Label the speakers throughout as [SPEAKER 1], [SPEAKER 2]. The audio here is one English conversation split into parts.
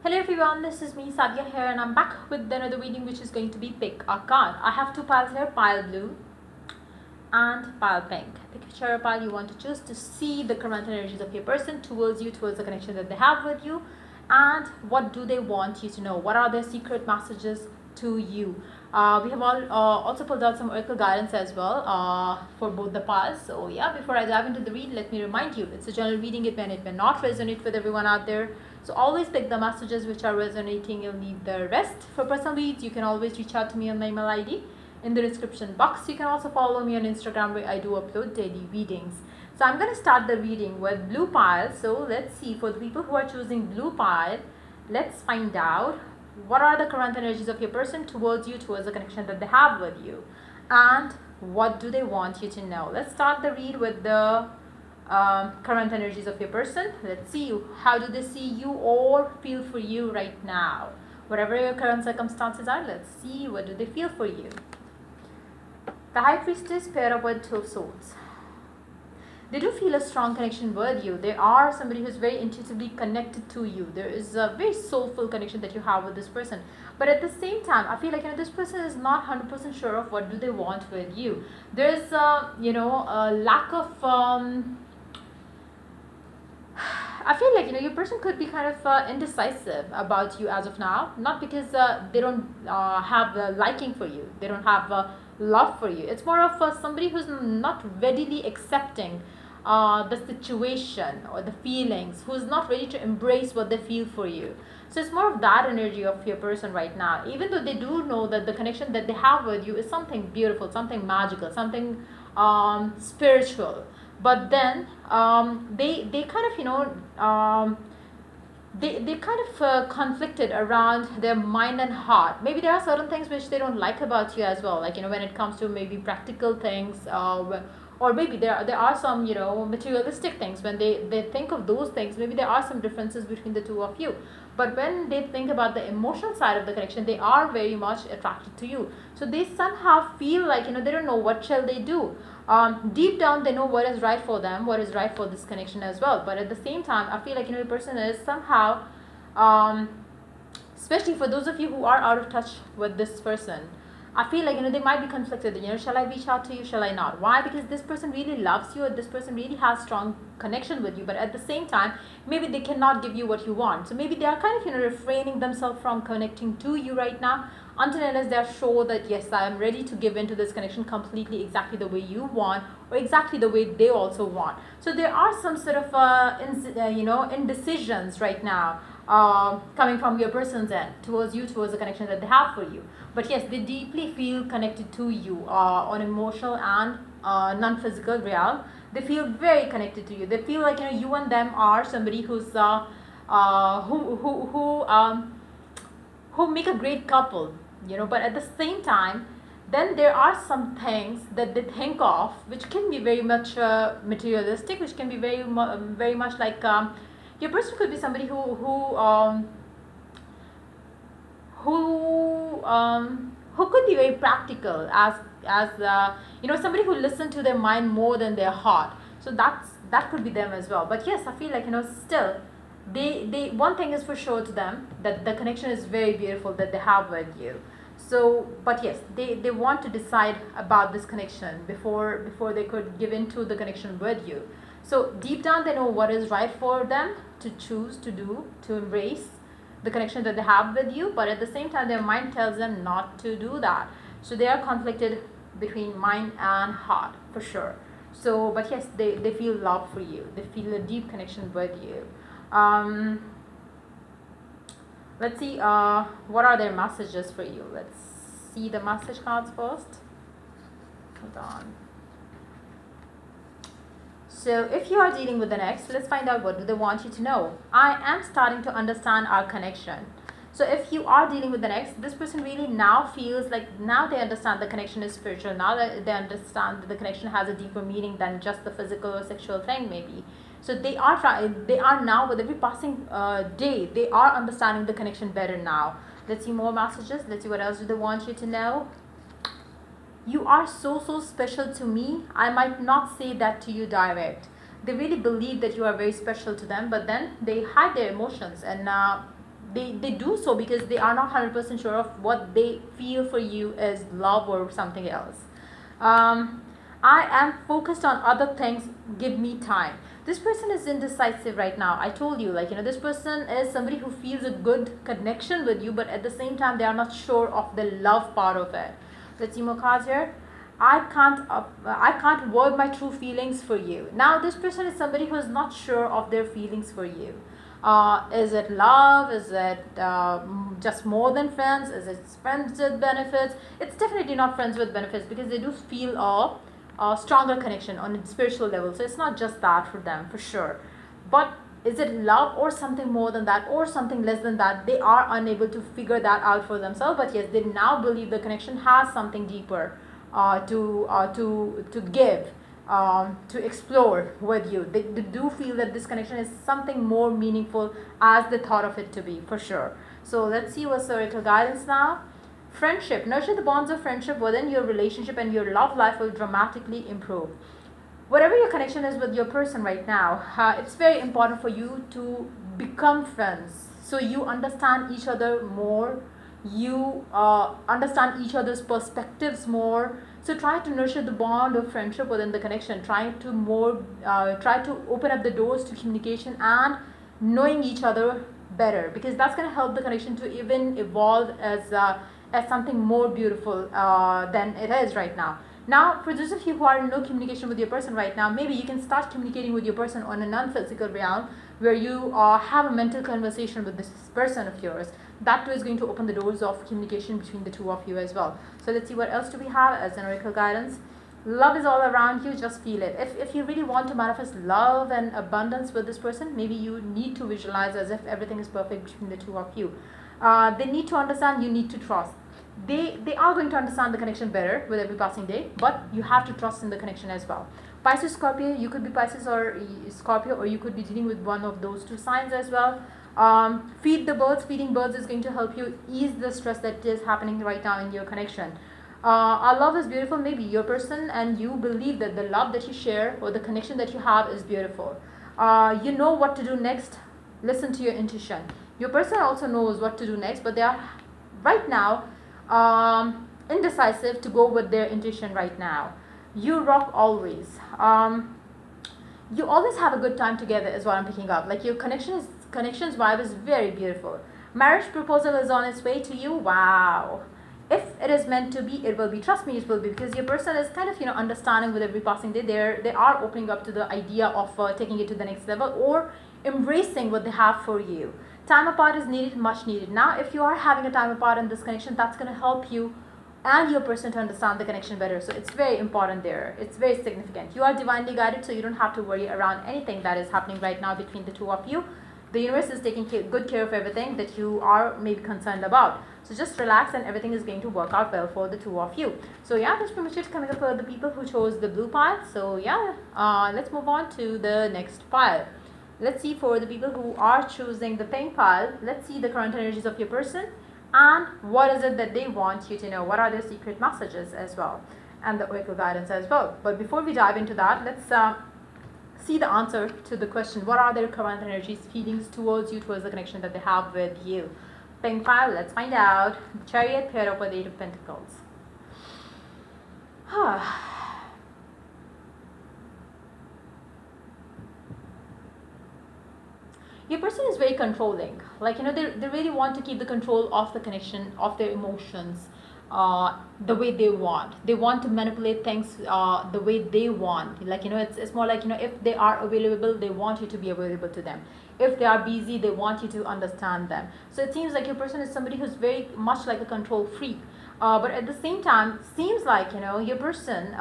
[SPEAKER 1] Hello everyone, this is me Sadia here and I'm back with another reading which is going to be pick a card. I have two piles here, pile blue and pile pink. Pick whichever pile you want to choose to see the current energies of your person towards you, towards the connection that they have with you, and what do they want you to know. What are their secret messages to you? We have also pulled out some oracle guidance as well for both the piles. So yeah, before I dive into the read, let me remind you, it's a general reading. It may not resonate with everyone out there. So always pick the messages which are resonating. You'll leave the rest. For personal reads, you can always reach out to me on my email ID in the description box. You can also follow me on Instagram where I do upload daily readings. So I'm going to start the reading with blue pile. So let's see, for the people who are choosing blue pile, let's find out what are the current energies of your person towards you, towards the connection that they have with you, and what do they want you to know. Let's start the read with the current energies of your person. Let's see, how do they see you or feel for you right now? Whatever your current circumstances are, let's see, what do they feel for you. The High Priestess pair up with Two of Swords. They do feel a strong connection with you. They are somebody who's very intuitively connected to you. There is a very soulful connection that you have with this person. But at the same time, I feel like this person is not 100% sure of what do they want with you. There's a lack of I feel like your person could be kind of indecisive about you as of now. Not because they don't have a liking for you. They don't have love for you. It's more of somebody who's not readily accepting the situation or the feelings, who's not ready to embrace what they feel for you. So it's more of that energy of your person right now, even though they do know that the connection that they have with you is something beautiful, something magical, something spiritual. But then they kind of they kind of conflicted around their mind and heart. Maybe there are certain things which they don't like about you as well, like when it comes to maybe practical things, or maybe there are some materialistic things. When they think of those things, maybe there are some differences between the two of you. But when they think about the emotional side of the connection, they are very much attracted to you. So they somehow feel like they don't know what shall they do. Deep down they know what is right for them, what is right for this connection as well. But at the same time, I feel like a person is somehow, especially for those of you who are out of touch with this person, I feel like they might be conflicted. Shall I reach out to you? Shall I not? Why? Because this person really loves you, or this person really has strong connection with you. But at the same time, maybe they cannot give you what you want. So maybe they are kind of refraining themselves from connecting to you right now, until unless they are sure that yes, I am ready to give into this connection completely, exactly the way you want, or exactly the way they also want. So there are some sort of indecisions right now, coming from your person's end towards you, towards the connection that they have for you. But yes, they deeply feel connected to you on emotional and non-physical realm. They feel very connected to you. They feel like you and them are somebody who's who make a great couple. But at the same time, then there are some things that they think of which can be very much materialistic, which can be very much like, your person could be somebody who could be very practical, as somebody who listen to their mind more than their heart. So that could be them as well. But yes, I feel like still they one thing is for sure to them, that the connection is very beautiful that they have with you. So but yes, they want to decide about this connection before they could give into the connection with you. So deep down they know what is right for them to choose to do, to embrace the connection that they have with you. But at the same time, their mind tells them not to do that. So they are conflicted between mind and heart for sure. So but yes, they feel love for you, they feel a deep connection with you. Let's see, what are their messages for you. Let's see the message cards first. Hold on. So if you are dealing with an ex, let's find out what do they want you to know. I am starting to understand our connection. So if you are dealing with an ex, this person really now feels like now they understand the connection is spiritual. Now that they understand that the connection has a deeper meaning than just the physical or sexual thing maybe. So they are now, with every passing day, they are understanding the connection better now. Let's see more messages. Let's see what else do they want you to know. You are so special to me. I might not say that to you direct. They really believe that you are very special to them, but then they hide their emotions, and they do so because they are not 100% sure of what they feel for you is love or something else. um, I am focused on other things, give me time. This person is indecisive right now. I told you, like, this person is somebody who feels a good connection with you, but at the same time they are not sure of the love part of it. Let's see more cards here. I can't word my true feelings for you. Now this person is somebody who is not sure of their feelings for you. Is it love? Is it just more than friends? Is it friends with benefits? It's definitely not friends with benefits because they do feel a stronger connection on a spiritual level. So it's not just that for them, for sure. But is it love or something more than that or something less than that? They are unable to figure that out for themselves. But yes, they now believe the connection has something deeper to give, to explore with you. They do feel that this connection is something more meaningful as they thought of it to be, for sure. So let's see what's the oracle guidance now. Friendship. Nurture the bonds of friendship within your relationship and your love life will dramatically improve. Whatever your connection is with your person right now, it's very important for you to become friends so you understand each other more, you understand each other's perspectives more. So try to nurture the bond of friendship within the connection, try to open up the doors to communication and knowing each other better, because that's going to help the connection to even evolve as something more beautiful than it is right now. Now, for those of you who are in no communication with your person right now, maybe you can start communicating with your person on a non-physical realm where you have a mental conversation with this person of yours. That too is going to open the doors of communication between the two of you as well. So let's see what else do we have as an oracle guidance. Love is all around you, just feel it. If you really want to manifest love and abundance with this person, maybe you need to visualize as if everything is perfect between the two of you. They need to understand, you need to trust. They are going to understand the connection better with every passing day, but you have to trust in the connection as well. Pisces, Scorpio, you could be Pisces or Scorpio, or you could be dealing with one of those two signs as well. Feed the birds. Feeding birds is going to help you ease the stress that is happening right now in your connection. Our love is beautiful. Maybe your person and you believe that the love that you share or the connection that you have is beautiful. You know what to do next. Listen to your intuition. Your person also knows what to do next, but they are right now indecisive to go with their intuition right now. You rock always. You always have a good time together is what I'm picking up. Like your connections vibe is very beautiful. Marriage proposal is on its way to you. Wow. If it is meant to be, it will be. Trust me, it will be, because your person is kind of understanding with every passing day. They are opening up to the idea of taking it to the next level or embracing what they have for you. Time apart is needed, much needed. Now, if you are having a time apart in this connection, that's going to help you and your person to understand the connection better. So it's very important there. It's very significant. You are divinely guided, so you don't have to worry around anything that is happening right now between the two of you. The universe is taking good care of everything that you are maybe concerned about. So just relax and everything is going to work out well for the two of you. So yeah, that's pretty much it coming up for the people who chose the blue pile. So yeah, let's move on to the next pile. Let's see for the people who are choosing the pink pile. Let's see the current energies of your person and what is it that they want you to know. What are their secret messages as well, and the oracle guidance as well. But before we dive into that, let's see the answer to the question, what are their current energies, feelings towards you, towards the connection that they have with you. Pink pile, let's find out. Chariot paired up with 8 of Pentacles. Your person is very controlling. Like, they really want to keep the control of the connection, of their emotions, the way they want. They want to manipulate things the way they want. Like, it's more like, if they are available, they want you to be available to them. If they are busy, they want you to understand them. So it seems like your person is somebody who's very much like a control freak. But at the same time, seems like, your person,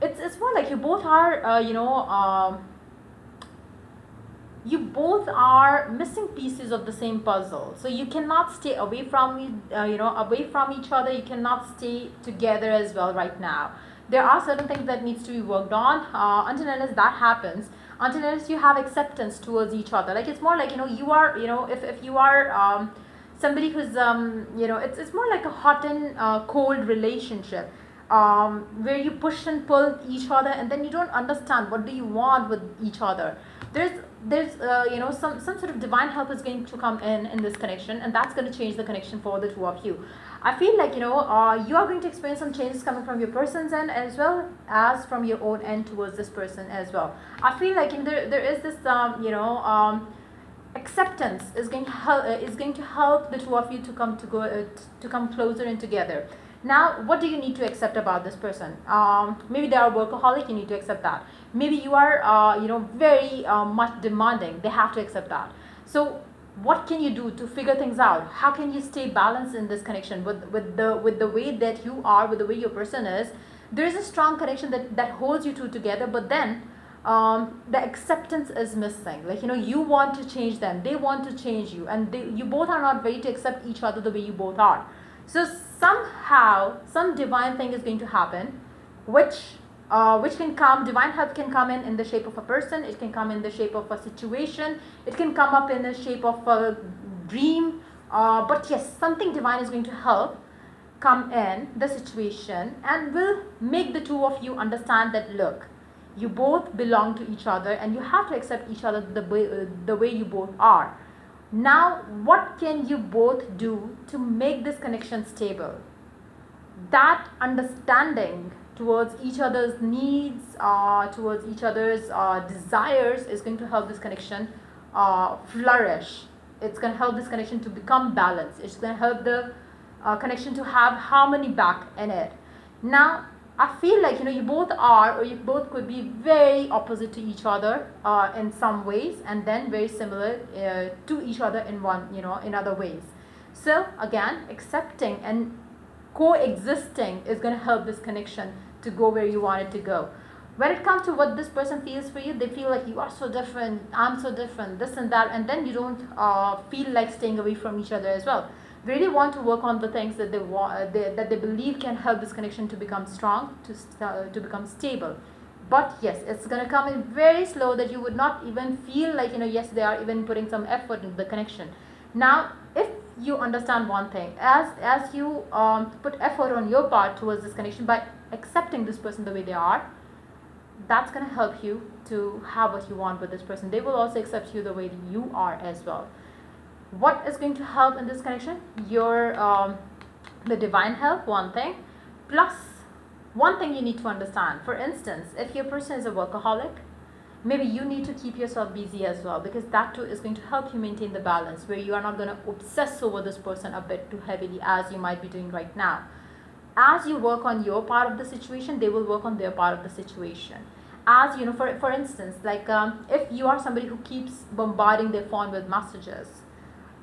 [SPEAKER 1] it's more like you both are, you both are missing pieces of the same puzzle. So you cannot stay away from away from each other. You cannot stay together as well right now. There are certain things that needs to be worked on. Until unless that happens, until unless you have acceptance towards each other. Like, it's more like, you are, if you are somebody who's it's more like a hot and cold relationship, where you push and pull each other and then you don't understand what do you want with each other. there's some sort of divine help is going to come in this connection, and that's going to change the connection for the two of you. I feel like you are going to experience some changes coming from your person's end as well as from your own end towards this person as well. I feel like there is this acceptance is going to help the two of you to come closer and together. Now, what do you need to accept about this person? Maybe they are a workaholic. You need to accept that. Maybe you are very much demanding. They have to accept that. So what can you do to figure things out? How can you stay balanced in this connection with the way that you are, with the way your person is? There is a strong connection that holds you two together, but then the acceptance is missing. Like, you want to change them, they want to change you, and you both are not ready to accept each other the way you both are. So somehow some divine thing is going to happen, which can come, divine help can come in the shape of a person, it can come in the shape of a situation, it can come up in the shape of a dream, but yes, something divine is going to help come in the situation and will make the two of you understand that, look, you both belong to each other and you have to accept each other the way you both are. Now, what can you both do to make this connection stable? That understanding towards each other's needs, towards each other's desires is going to help this connection flourish. It's going to help this connection to become balanced. It's going to help the connection to have harmony back in it. Now, I feel like you both are, or you both could be very opposite to each other in some ways, and then very similar to each other in other ways. So again, accepting and coexisting is going to help this connection to go where you want it to go. When it comes to what this person feels for you, they feel like you are so different, I'm so different, this and that, and then you don't feel like staying away from each other as well. They really want to work on the things that they want, that they believe can help this connection to become strong, to become stable. But yes, it's going to come in very slow, that you would not even feel like yes, they are even putting some effort into the connection. Now, if you understand one thing, as you put effort on your part towards this connection by accepting this person the way they are, that's going to help you to have what you want with this person. They will also accept you the way you are as well. What is going to help in this connection? The divine help, one thing, plus one thing you need to understand. For instance, if your person is a workaholic, maybe you need to keep yourself busy as well, because that too is going to help you maintain the balance, where you are not going to obsess over this person a bit too heavily as you might be doing right now. As you work on your part of the situation, they will work on their part of the situation. As for instance, like if you are somebody who keeps bombarding their phone with messages,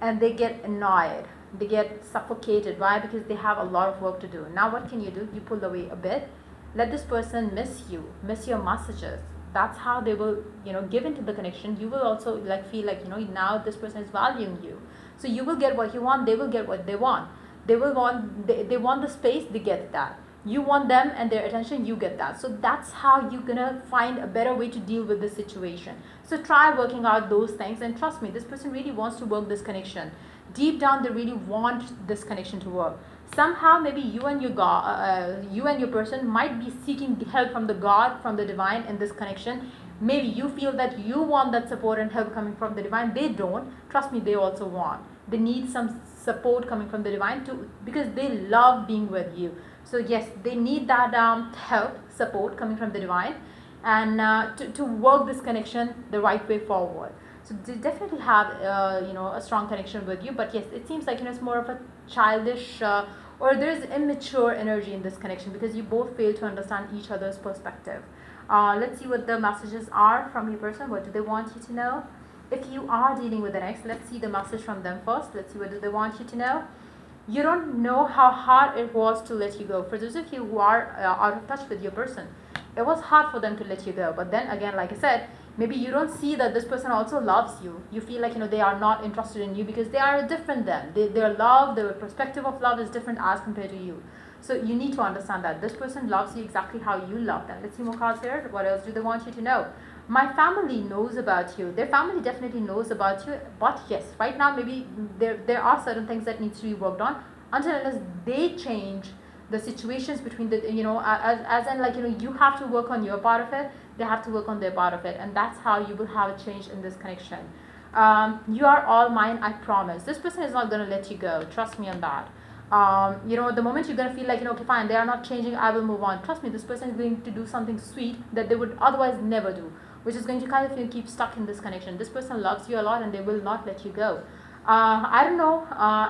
[SPEAKER 1] and they get annoyed, they get suffocated. Why? Because they have a lot of work to do. Now what can you do? You pull away a bit, let this person miss you, miss your messages. That's how they will give into the connection. You will also feel like now this person is valuing you, so you will get what you want, they will get what they want. They want the space, they get that. You want them and their attention, you get that. So that's how you're gonna find a better way to deal with this situation. So try working out those things, and trust me, this person really wants to work this connection. Deep down, they really want this connection to work. Somehow, maybe you and your person might be seeking help from the God, from the divine in this connection. Maybe you feel that you want that support and help coming from the divine. They don't. Trust me, they also want. They need some support coming from the divine too, because they love being with you. So yes, they need that help, support coming from the divine, and to work this connection the right way forward. So they definitely have a strong connection with you. But yes, it seems like it's more of a childish or there's immature energy in this connection, because you both fail to understand each other's perspective. Let's see what the messages are from your person. What do they want you to know? If you are dealing with an ex, let's see the message from them first. Let's see what do they want you to know. You don't know how hard it was to let you go. For those of you who are out of touch with your person, it was hard for them to let you go. But then again, like I said, maybe you don't see that this person also loves you. You feel like they are not interested in you because they are different than their love, their perspective of love is different as compared to you. So you need to understand that this person loves you exactly how you love them. Let's see more cards here. What else do they want you to know? My family knows about you. Their family definitely knows about you. But yes, right now maybe there are certain things that needs to be worked on. Until unless they change the situations between the as in you have to work on your part of it. they have to work on their part of it, and that's how you will have a change in this connection. You are all mine, I promise. This person is not going to let you go, trust me on that. The moment you're going to feel like, okay, fine, they are not changing, I will move on, trust me, this person is going to do something sweet that they would otherwise never do, which is going to kind of keep stuck in this connection. This person loves you a lot and they will not let you go. I don't know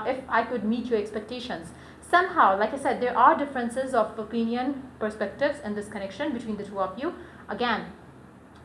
[SPEAKER 1] if I could meet your expectations. Somehow, like I said, there are differences of opinion, perspectives in this connection between the two of you. Again,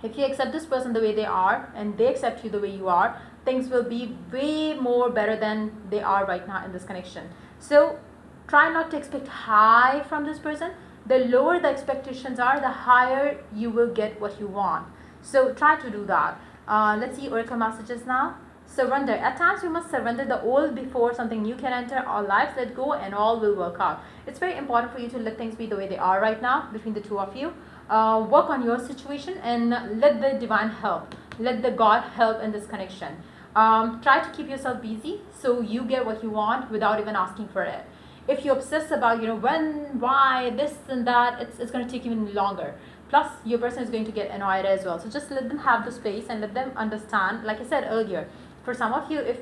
[SPEAKER 1] if you accept this person the way they are and they accept you the way you are, things will be way more better than they are right now in this connection. So try not to expect high from this person. The lower the expectations are, the higher you will get what you want. So try to do that. Let's see oracle messages now. Surrender. At times we must surrender the old before something new can enter our lives. Let go and all will work out. It's very important for you to let things be the way they are right now between the two of you. Work on your situation and let the divine help. Let the God help in this connection. Try to keep yourself busy so you get what you want without even asking for it. If you obsess about, when, why, this and that, it's going to take even longer. Plus, your person is going to get annoyed as well. So just let them have the space and let them understand. Like I said earlier, for some of you, if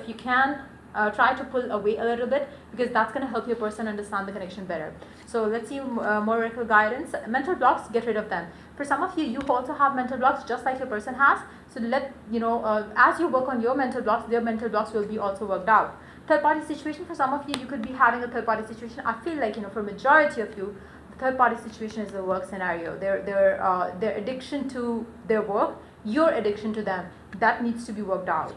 [SPEAKER 1] you can, try to pull away a little bit, because that's going to help your person understand the connection better. So let's see more oracle guidance. Mental blocks, get rid of them. For some of you, you also have mental blocks just like your person has. So as you work on your mental blocks, their mental blocks will be also worked out. Third party situation, for some of you, you could be having a third party situation. I feel like, for majority of you, the third party situation is the work scenario. Their addiction to their work, your addiction to them, that needs to be worked out.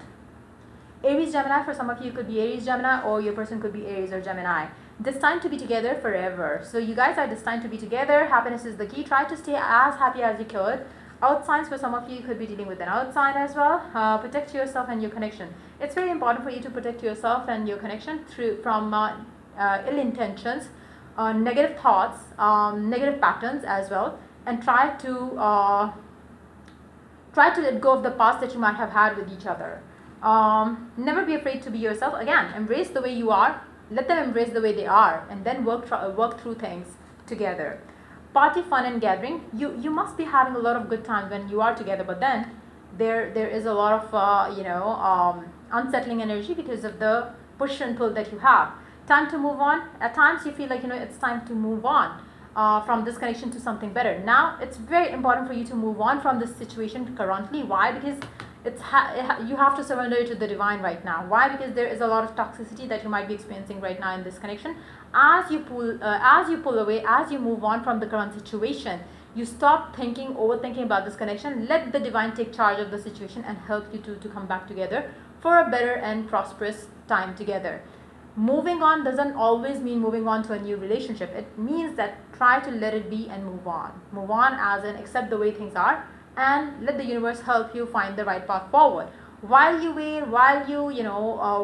[SPEAKER 1] Aries, Gemini, for some of you, it could be Aries, Gemini, or your person could be Aries or Gemini. Destined to be together forever. So you guys are destined to be together. Happiness is the key. Try to stay as happy as you could. Out signs, for some of you, could be dealing with an out sign as well. Protect yourself and your connection. It's very important for you to protect yourself and your connection from ill intentions, negative thoughts, negative patterns as well, and try to let go of the past that you might have had with each other. Never be afraid to be yourself. Again, embrace the way you are. Let them embrace the way they are, and then work through things together. Party, fun, and gathering. You must be having a lot of good times when you are together, but then there is a lot of unsettling energy because of the push and pull that you have. Time to move on. At times you feel like it's time to move on from this connection to something better. Now it's very important for you to move on from this situation currently. Why? Because you have to surrender to the divine right now. Why? Because there is a lot of toxicity that you might be experiencing right now in this connection. As you pull away, as you move on from the current situation, you stop overthinking about this connection. Let the divine take charge of the situation and help you to come back together for a better and prosperous time together. Moving on doesn't always mean moving on to a new relationship. It means that try to let it be and move on. Move on as in accept the way things are, and let the universe help you find the right path forward. While you wait,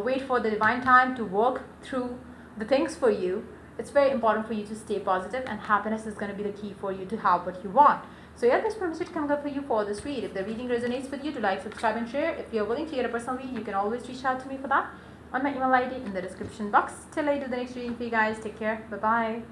[SPEAKER 1] wait for the divine time to work through the things for you, it's very important for you to stay positive, and happiness is going to be the key for you to have what you want. So yeah, this promise coming up for you for this read. If the reading resonates with you, to like, subscribe, and share. If you're willing to get a personal read, you can always reach out to me for that on my email ID in the description box. Till I do the next reading for you guys, take care. Bye bye.